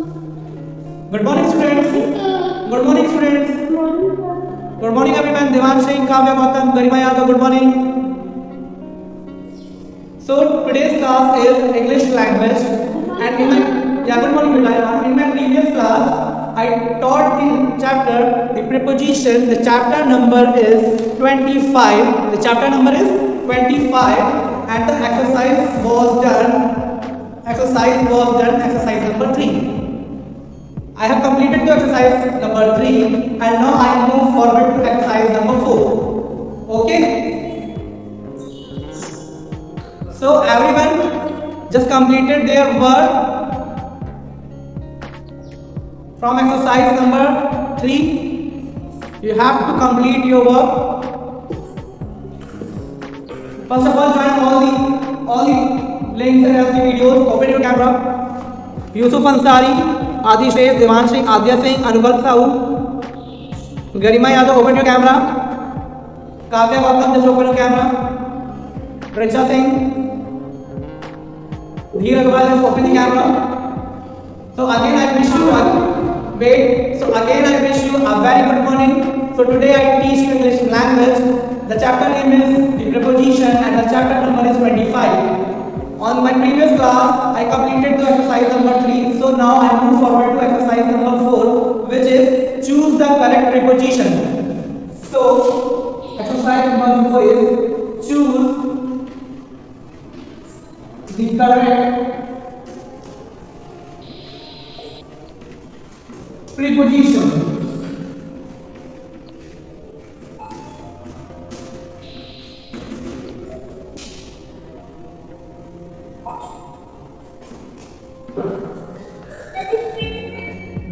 Good morning, students. Good morning, students. Good morning, everyone. Devansh Singh, Kavya Gautam, Garima Yadav. Good morning. So today's class is English language, and good morning, beta. In my previous class, I taught the chapter, the preposition. The chapter number is 25. The chapter number is 25, and the exercise was done. Exercise number 3. I have completed the exercise number 3, and now I move forward to exercise number 4. Okay. So everyone just completed their work from exercise number 3. You have to complete your work. First of all, join all the links and the videos. Open your camera. Yusuf Ansari, Adi Sheikh, Devansh Singh, Adya Singh, Anubhav Sahu, Garima Yadav. Open your camera. Kavya Gautam, just open your camera. Richa Singh, Dheer Agarwal, just open the camera. So again I wish you a very good morning. So today I teach you English language. The chapter name is the preposition, and the chapter number is 25. On my previous class, I completed the exercise number 3. So now I move forward to exercise number 4, which is choose the correct preposition. So exercise number 4 is choose the correct preposition.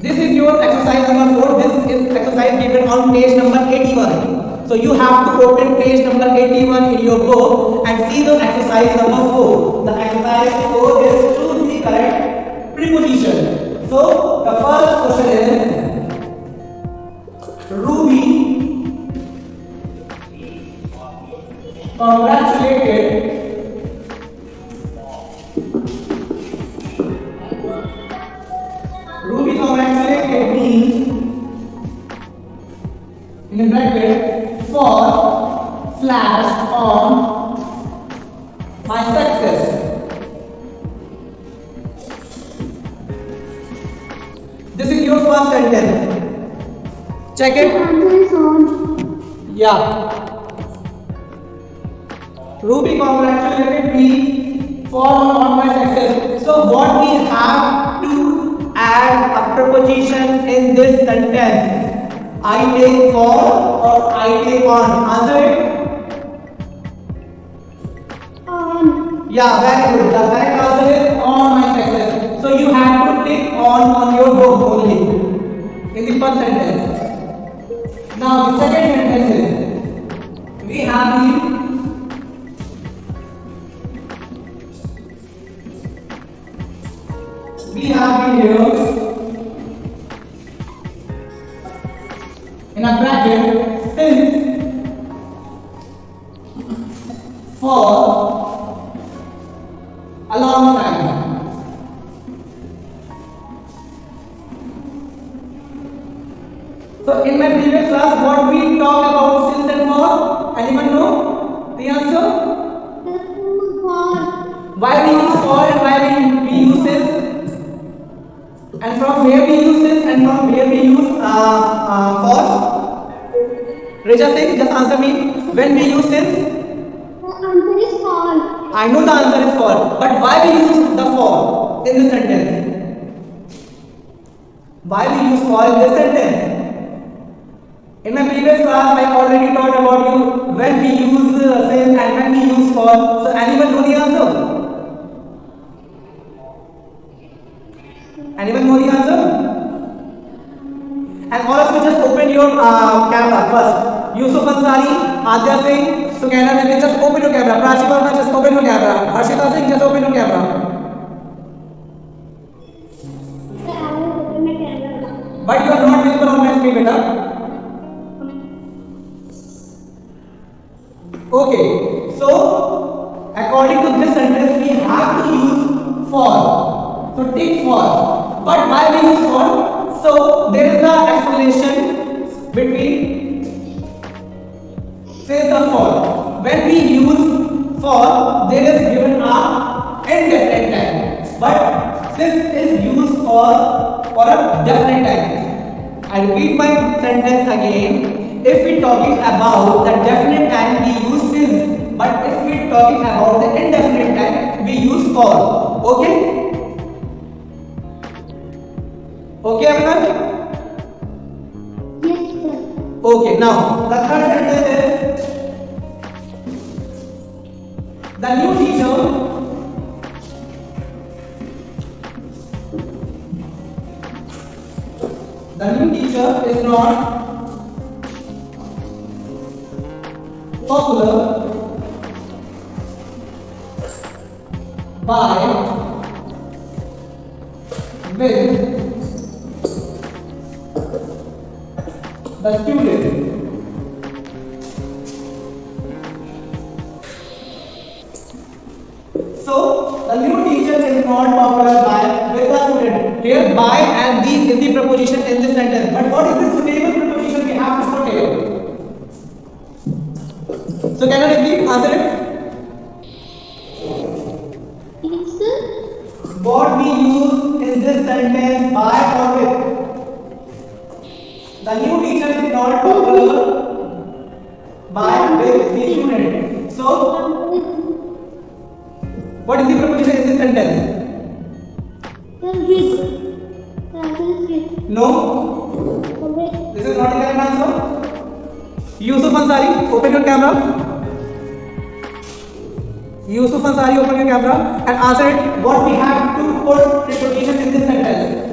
This is your exercise number 4. This is exercise given on page number 81. So you have to open page number 81 in your book and see the exercise number 4. The exercise 4 is choose the correct preposition. So the first question is Ruby congratulated me in a bracket for flash on my success. This is your first sentence. Check it. Yeah. Ruby congratulated me for on my success. So what we have to add a preposition in this sentence? I take for or I take on? Answer it. On. Yeah, very good. The correct answer is on my success. So you have to take on your book only in the first sentence. Now the second sentence is we have the here in a bracket since for a long time. So in my previous class, what we talked about since and for? Anyone know the answer? Why we use for and why we use since? And from where we use this and from where we use for? Reja Singh, just answer me. When we use this? The answer is for. I know the answer is for, but why we use the for in this sentence? Why we use for in this sentence? In my previous class, I already taught about you when we use since and when we use for. So anyone know the answer? Anyone know the answer? And all of you just open your camera first. Yusuf Ansari, Adya Singh, together with me, just open your camera. Prachi Verma, just open your camera. Harshita Singh, just open your camera. Sir, I will open my camera. But you are not visible on my screen, beta. Okay, so according to this sentence, we have to use for. So take for. But why we use for? So there is a explanation between say the for. When we use for, there is given a indefinite time, but this is used for a definite time. I repeat my sentence again. If we talking about the definite time, we use since, but if we talking about the indefinite time, we use for. Okay? Okay, everyone? Yes, sir. Okay, now the third sentence is the new teacher is not popular by with the student. So the new teacher is not popular by with the student. Here by and the is the preposition in this sentence. But what is the suitable preposition we have to put here? So can I repeat? Answer it. Yes, sir. What we use in this sentence by or with? The new teacher is not popular by with the student. So what is the preposition in this sentence? Sir, with. The answer is with. No. With. This is not the correct answer. Yusuf Ansari, open your camera. Yusuf Ansari, open your camera and answer it. What we have to put preposition in this sentence?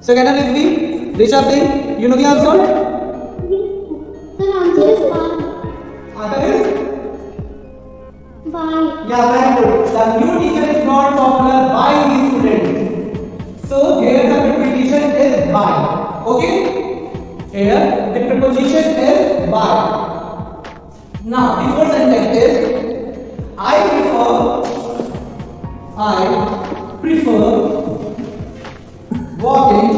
So can I repeat? Rishabh Singh, you know the answer? Sir, answer is by. Answer is? By. Yeah, very good. The new teacher is not popular by the students. So here the preposition is by. Okay? Here the preposition is by. Now the fourth sentence is I prefer walking.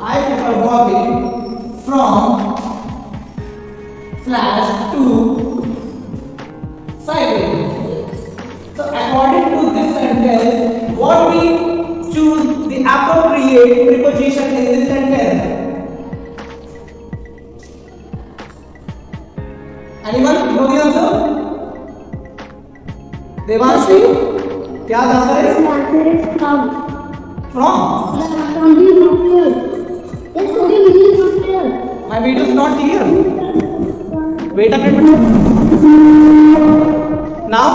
I prefer walking from slash to sideways. So according to this sentence, what we choose the appropriate preposition in this sentence? Anyone know the answer? Devanshi, क्या answer is? The answer is from. From. The sound is not clear. Yes, sir, the video is not clear. My video is not clear. Wait a minute. Now,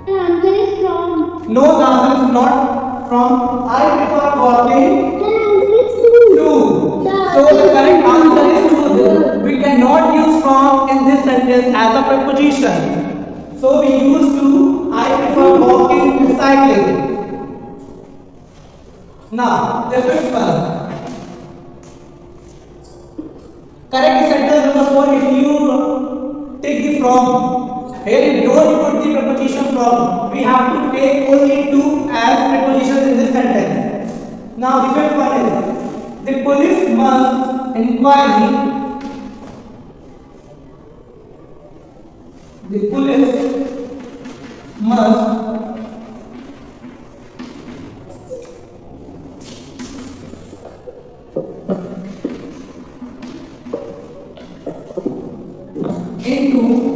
The answer is from. no, the answer is not from. I prefer walking The answer is to. to. So the correct answer is to. We cannot use from in this sentence as a preposition. So we use to. I prefer walking to cycling. Now, the fifth one. Correct sentence number 4 if you take the from. Here you don't put the preposition from. We have to take only two as prepositions in this sentence. Now the fifth one is the police must inquire. The police must into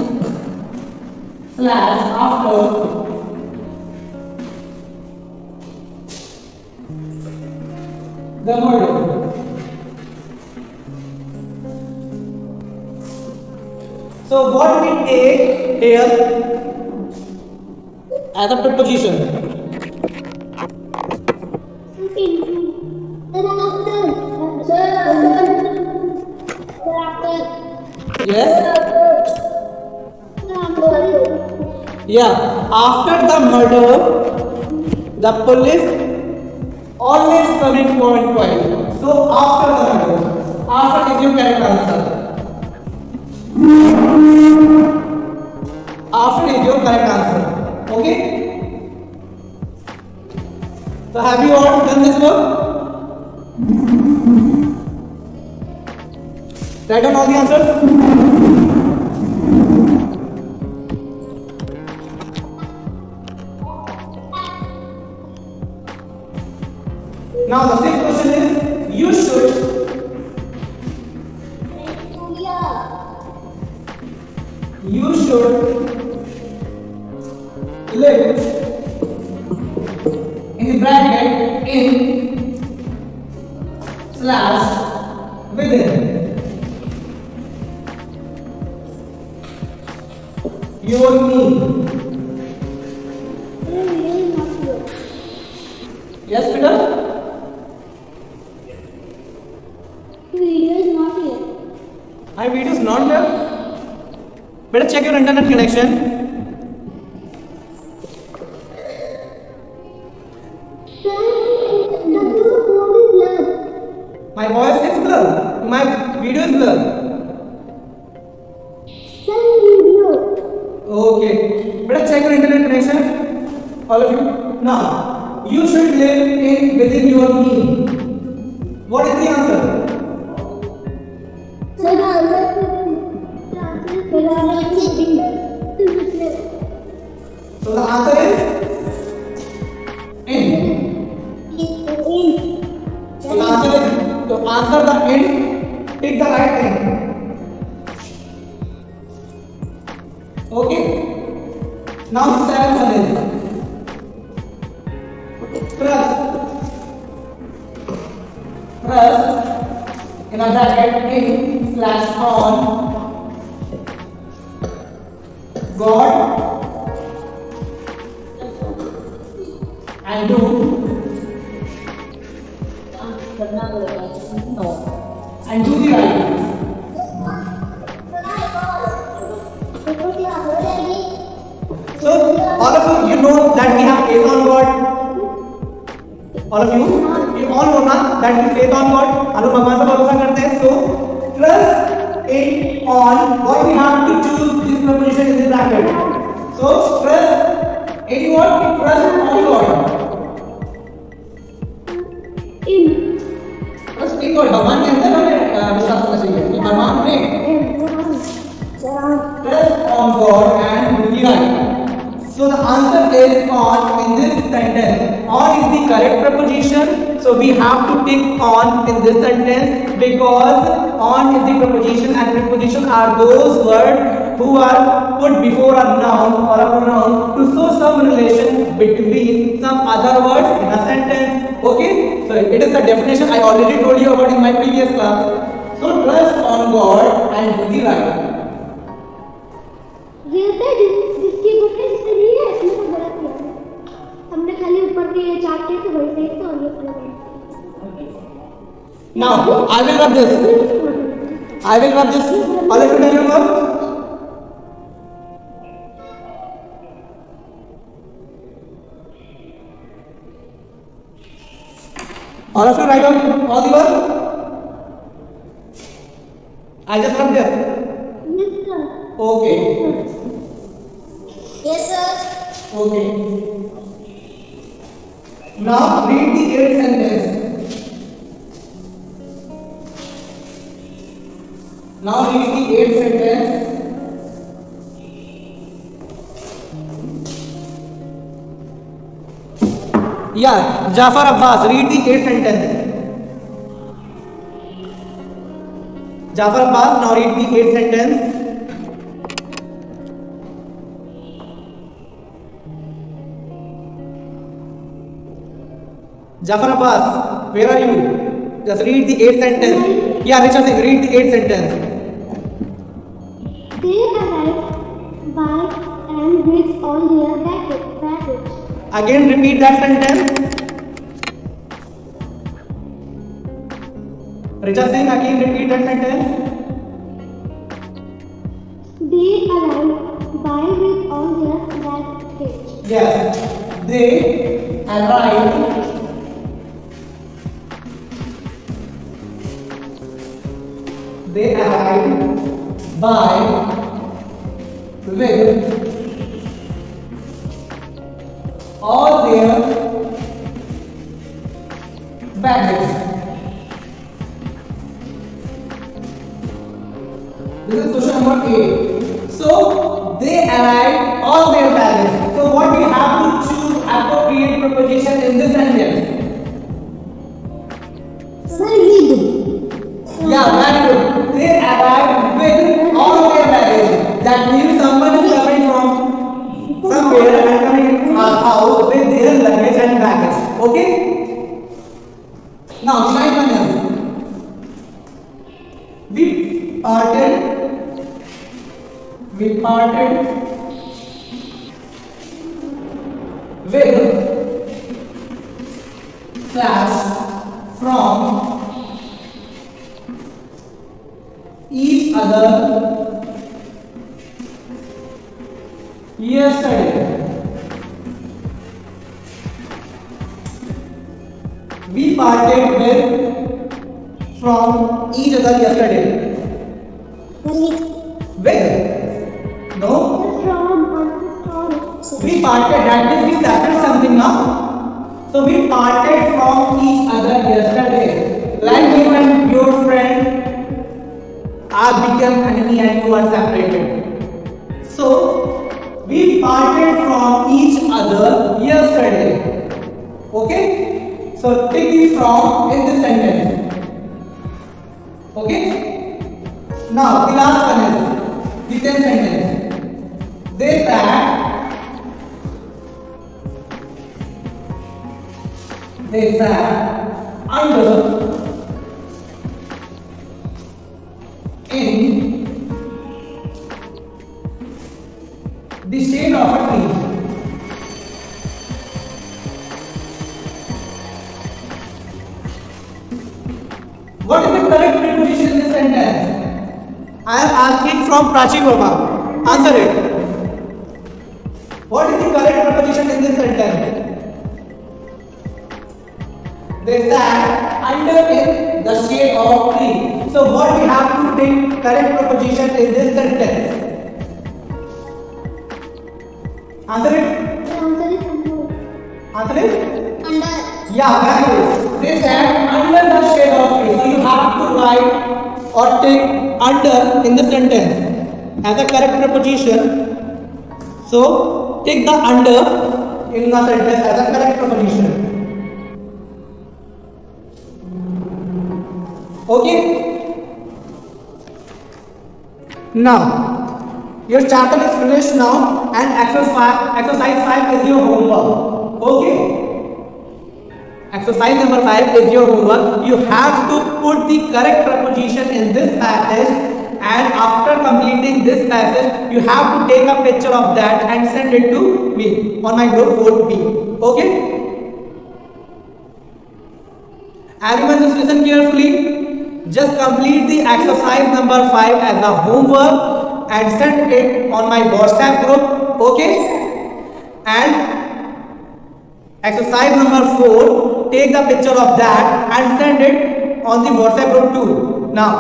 slash after the murder. So what we take here as a preposition? Yes. Yeah. After the murder, the police always coming for inquiry. So after the murder, after is your correct answer. After Write down all the answers. Now the sixth question is, you should live in the bracket in slash within your knee. Yes, Peter? Video is not here. My video is not there. Better check your internet connection. My voice is blurred. My video is blurred. Okay. Better check your internet connection. All of you. Now, you should live in within your knee. What is the answer? So the answer is in. So the answer is to answer the in, pick the right thing. Okay. Now the seventh one is press in a bracket in slash on God and do and do the right thing. So all of you know that we have faith on God. All of you all know na that we faith on God. हम लोग भगवान पे भरोसा करते हैं. So trust in on what we have to choose this preposition in this bracket. So trust in what? Trust on God. Trust in God. भगवान के अंदर हमें विश्वास करना चाहिए. कि भगवान में trust on God and do the right. So the answer is on in this sentence. On is the correct preposition. So we have to tick on in this sentence because on is the preposition and preposition are those words who are put before a noun or a pronoun to show some relation between some other words in a sentence. Okay? So it is the definition I already told you about in my previous class. So trust on God and do the right. जिसकी book है नहीं है इसमें तो गलत किया हमने खाली ऊपर के ये चार्ट के तो वही सही तो ये गलत Now I will rub this. I will rub this. All of you tell your work. All of you write down all the work. I just rub this. Okay. Yes sir. Okay. Now read the 8th sentence. Now read the 8th sentence. Yeah, Jafar Abbas, read the 8th sentence. Jafar Abbas, now read the 8th sentence. Jafar Abbas, where are you? Just read the 8th sentence. Yeah, Richard Singh, read the 8th sentence. They arrived by and with all their baggage. Again, repeat that sentence. Richard Singh, again repeat that sentence. They arrived by with all their baggage. Yes, they arrived by with all their baggage. This is question number 8. So they arrived all their baggage. So what we have to choose appropriate preposition in this sentence? Sir, with. Yeah, very good. They arrived with all of their baggage. That means someone is coming from somewhere and coming in our house with their luggage and baggage. Okay? Now, the next one is we parted with slash from each other yesterday. We parted with from each other yesterday. With? No? From. We parted, that means we separated something now. So we parted from each other yesterday. Like you and your friend are become enemy and you are separated. So we parted from each other yesterday. Okay? So take this from in this sentence. Okay? Now the last one is the 10th sentence. They sat under in the shade of a tree. What is the correct preposition in this sentence? I am asking from Prachi Verma. Answer it. What is the correct preposition in this sentence? They sat under in the shade of tree. So what we have to take correct preposition in this sentence? Answer it. Answer it. Under. Yeah, very good. They sat under the shade of tree. So you have to write or take under in the sentence as a correct preposition. So take the under in the sentence as a correct preposition. Okay? Now, your chapter is finished now and exercise 5 is your homework. Okay? Exercise number 5 is your homework. You have to put the correct preposition in this passage, and after completing this passage, you have to take a picture of that and send it to me on my group 4B. Okay? Everyone just listen carefully. Just complete the exercise number 5 as a homework and send it on my WhatsApp group. Okay? And exercise number 4, take the picture of that and send it on the WhatsApp group too. Now,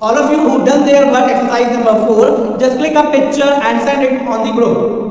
all of you who done their work exercise number 4, just click a picture and send it on the group.